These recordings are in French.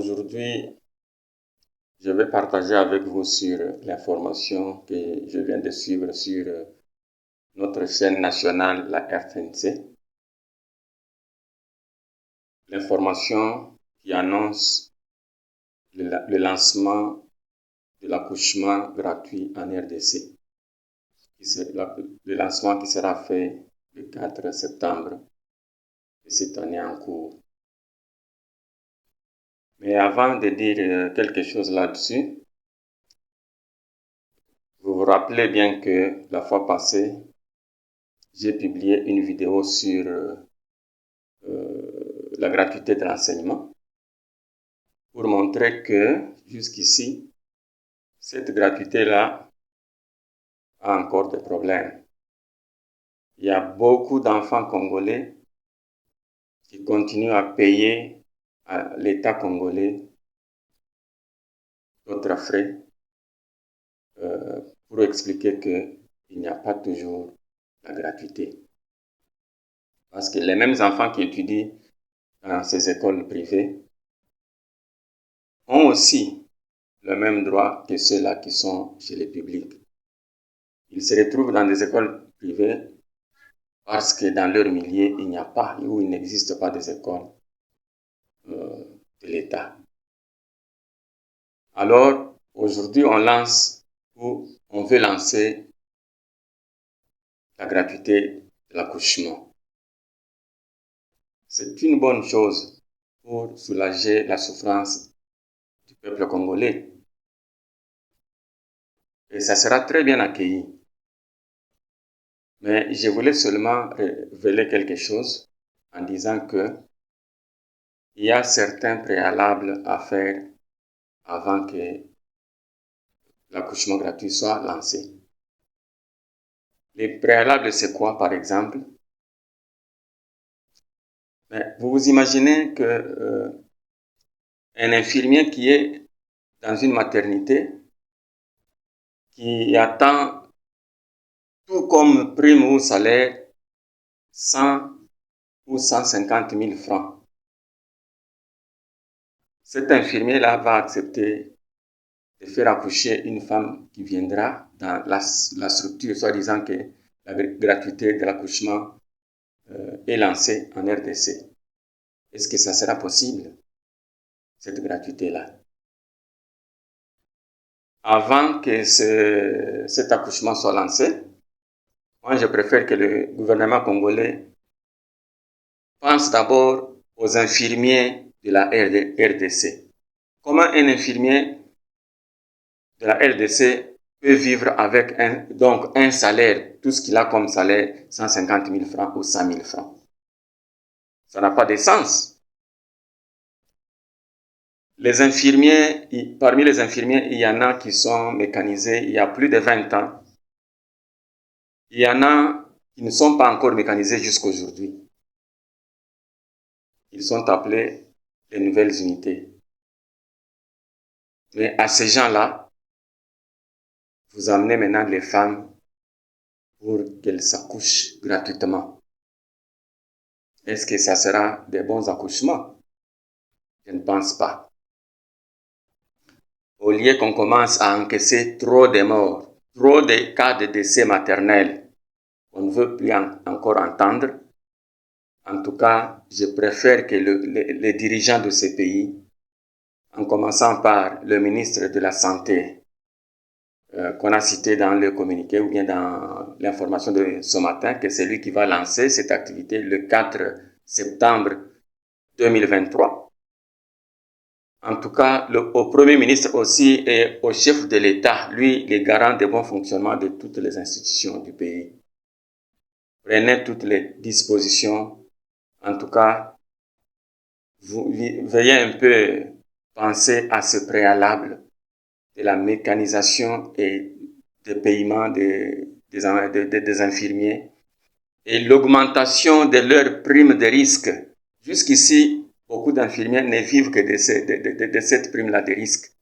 Aujourd'hui, je vais partager avec vous sur l'information que je viens de suivre sur notre chaîne nationale, la RTNC. L'information qui annonce le lancement de l'accouchement gratuit en RDC. Le lancement qui sera fait le 4 septembre de cette année en cours. Mais avant de dire quelque chose là-dessus, vous vous rappelez bien que la fois passée, j'ai publié une vidéo sur la gratuité de l'enseignement pour montrer que jusqu'ici, cette gratuité-là a encore des problèmes. Il y a beaucoup d'enfants congolais qui continuent à payer à l'État congolais d'autres frais pour expliquer qu'il n'y a pas toujours la gratuité. Parce que les mêmes enfants qui étudient dans ces écoles privées ont aussi le même droit que ceux-là qui sont chez les publics. Ils se retrouvent dans des écoles privées parce que dans leur milieu, il n'y a pas ou il n'existe pas des écoles de l'État. Alors, aujourd'hui, on veut lancer la gratuité de l'accouchement. C'est une bonne chose pour soulager la souffrance du peuple congolais. Et ça sera très bien accueilli. Mais je voulais seulement révéler quelque chose en disant que il y a certains préalables à faire avant que l'accouchement gratuit soit lancé. Les préalables, c'est quoi, par exemple? Vous vous imaginez que un infirmier qui est dans une maternité, qui attend tout comme prime ou salaire 100 ou 150 000 francs. Cet infirmier-là va accepter de faire accoucher une femme qui viendra dans la structure, soi-disant que la gratuité de l'accouchement est lancée en RDC. Est-ce que ça sera possible, cette gratuité-là? Avant que cet accouchement soit lancé, moi je préfère que le gouvernement congolais pense d'abord aux infirmiers de la RDC. Comment un infirmier de la RDC peut vivre avec un salaire, tout ce qu'il a comme salaire, 150 000 francs ou 100 000 francs? Ça n'a pas de sens. Les infirmiers, parmi les infirmiers, il y en a qui sont mécanisés il y a plus de 20 ans. Il y en a qui ne sont pas encore mécanisés jusqu'à aujourd'hui. Ils sont appelés les nouvelles unités. Mais à ces gens-là, vous amenez maintenant les femmes pour qu'elles s'accouchent gratuitement. Est-ce que ça sera des bons accouchements? Je ne pense pas. Au lieu qu'on commence à encaisser trop de morts, trop de cas de décès maternels, on ne veut plus encore entendre. En tout cas, je préfère que les dirigeants de ces pays, en commençant par le ministre de la Santé, qu'on a cité dans le communiqué ou bien dans l'information de ce matin, que c'est lui qui va lancer cette activité le 4 septembre 2023. En tout cas, au Premier ministre aussi et au chef de l'État, lui, les garant du bon fonctionnement de toutes les institutions du pays. Prenez toutes les dispositions. En tout cas, vous veuillez un peu penser à ce préalable de la mécanisation et des paiements des infirmiers et l'augmentation de leurs primes de risque. Jusqu'ici, beaucoup d'infirmiers ne vivent que de cette prime-là de risque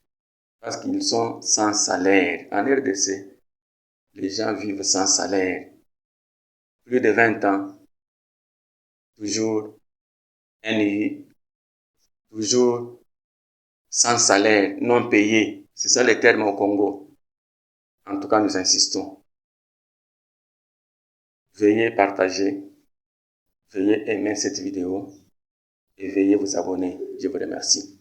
parce qu'ils sont sans salaire. En RDC, les gens vivent sans salaire. Plus de 20 ans, toujours NI, toujours sans salaire, non payés. C'est ça les termes au Congo. En tout cas, nous insistons. Veuillez partager, veuillez aimer cette vidéo et veuillez vous abonner. Je vous remercie.